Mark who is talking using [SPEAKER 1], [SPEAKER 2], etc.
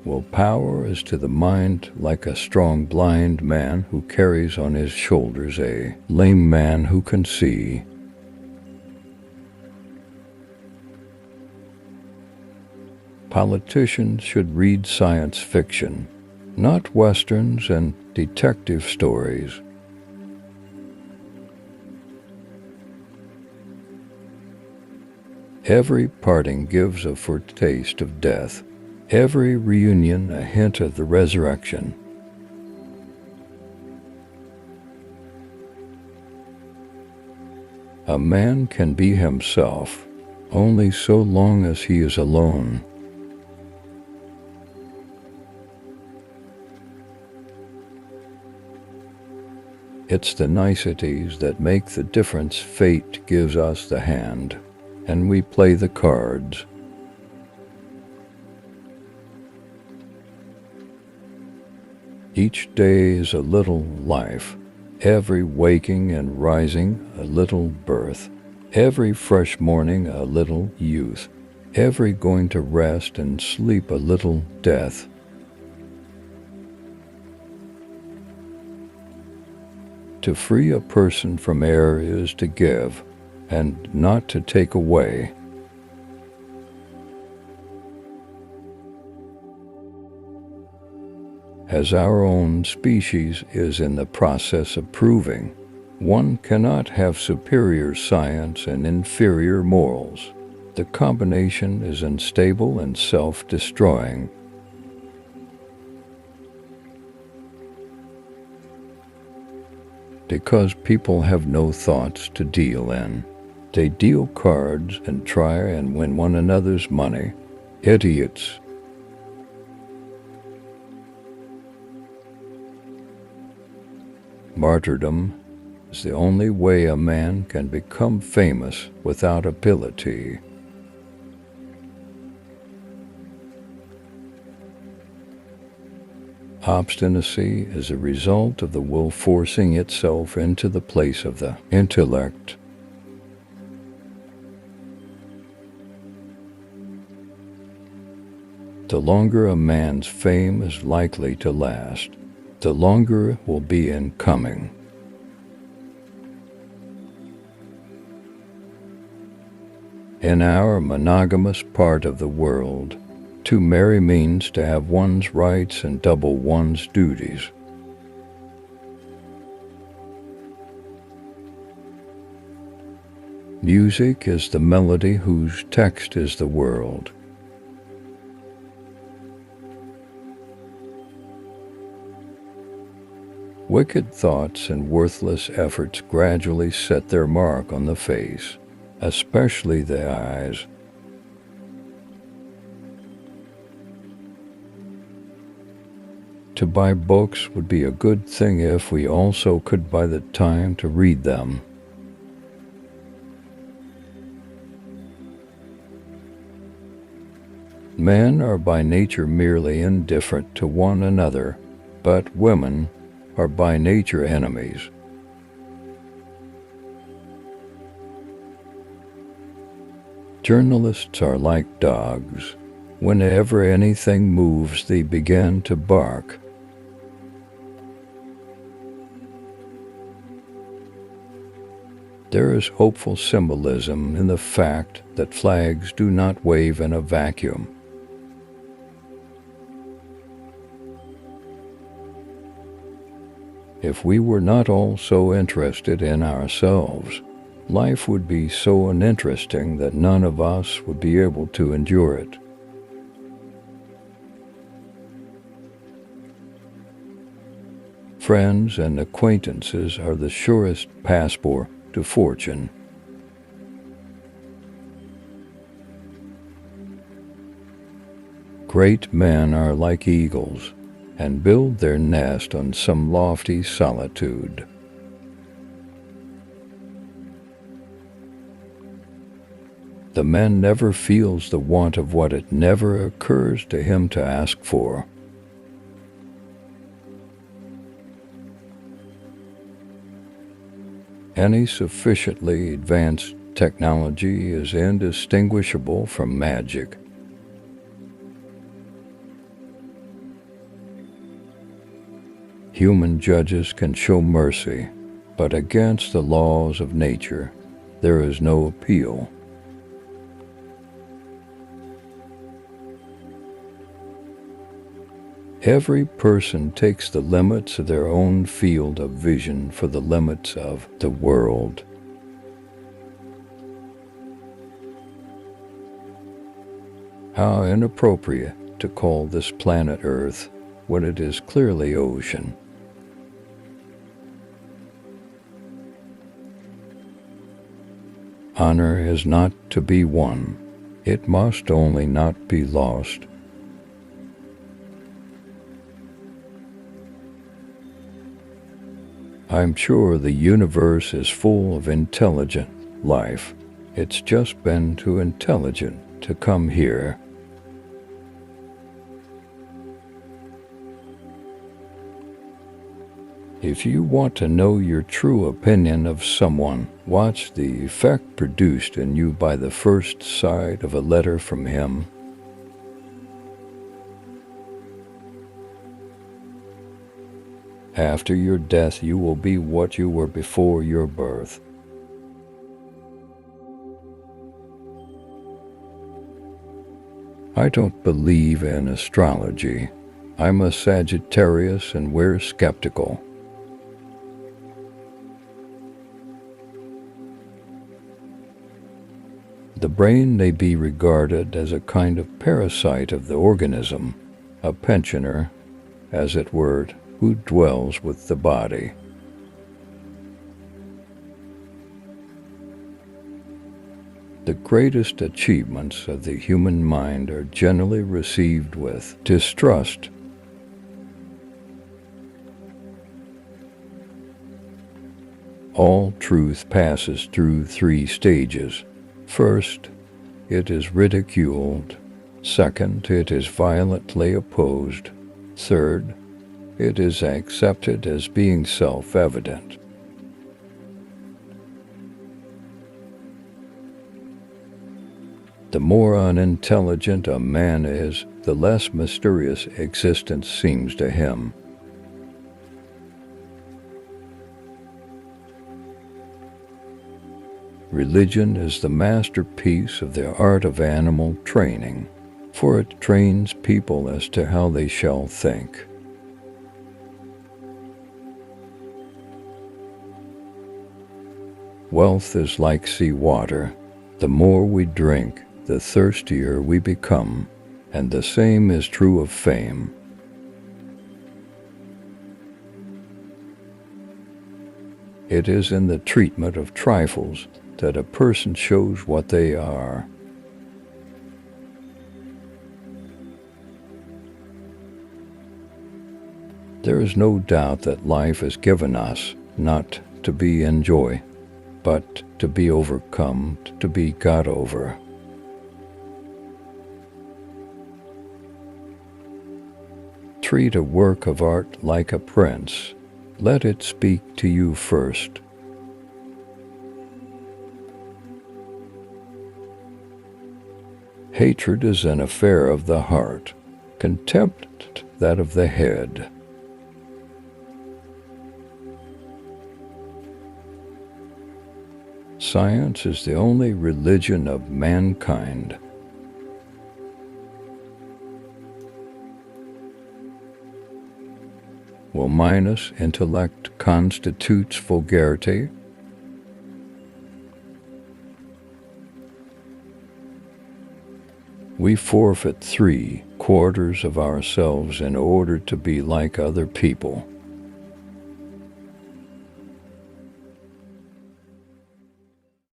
[SPEAKER 1] Well, power is to the mind like a strong blind man who carries on his shoulders a lame man who can see. Politicians should read science fiction, not westerns and detective stories. Every parting gives a foretaste of death, every reunion a hint of the resurrection. A man can be himself only so long as he is alone. It's the niceties that make the difference. Fate gives us the hand, and we play the cards. Each day is a little life, every waking and rising a little birth, every fresh morning a little youth, every going to rest and sleep a little death. To free a person from error is to give, and not to take away. As our own species is in the process of proving, one cannot have superior science and inferior morals. The combination is unstable and self-destroying. Because people have no thoughts to deal in, they deal cards and try and win one another's money. Idiots. Martyrdom is the only way a man can become famous without ability. Obstinacy is a result of the will forcing itself into the place of the intellect. The longer a man's fame is likely to last, the longer it will be in coming. In our monogamous part of the world, to marry means to have one's rights and double one's duties. Music is the melody whose text is the world. Wicked thoughts and worthless efforts gradually set their mark on the face, especially the eyes. To buy books would be a good thing if we also could buy the time to read them. Men are by nature merely indifferent to one another, but women are by nature enemies. Journalists are like dogs. Whenever anything moves, they begin to bark. There is hopeful symbolism in the fact that flags do not wave in a vacuum. If we were not all so interested in ourselves, life would be so uninteresting that none of us would be able to endure it. Friends and acquaintances are the surest passport to fortune. Great men are like eagles and build their nest on some lofty solitude. The man never feels the want of what it never occurs to him to ask for. Any sufficiently advanced technology is indistinguishable from magic. Human judges can show mercy, but against the laws of nature there is no appeal. Every person takes the limits of their own field of vision for the limits of the world. How inappropriate to call this planet Earth when it is clearly ocean. Honor is not to be won. It must only not be lost. I'm sure the universe is full of intelligent life. It's just been too intelligent to come here. If you want to know your true opinion of someone, watch the effect produced in you by the first sight of a letter from him. After your death, you will be what you were before your birth. I don't believe in astrology. I'm a Sagittarius and we're skeptical. The brain may be regarded as a kind of parasite of the organism, a pensioner, as it were, who dwells with the body. The greatest achievements of the human mind are generally received with distrust. All truth passes through three stages. First, it is ridiculed. Second, it is violently opposed. Third, it is accepted as being self-evident. The more unintelligent a man is, the less mysterious existence seems to him. Religion is the masterpiece of the art of animal training, for it trains people as to how they shall think. Wealth is like sea water. The more we drink, the thirstier we become, and the same is true of fame. It is in the treatment of trifles that a person shows what they are. There is no doubt that life is given us not to be enjoyed, but to be overcome, to be got over. Treat a work of art like a prince. Let it speak to you first. Hatred is an affair of the heart, contempt that of the head. Science is the only religion of mankind. Will minus intellect constitutes vulgarity? We forfeit 3/4 of ourselves in order to be like other people.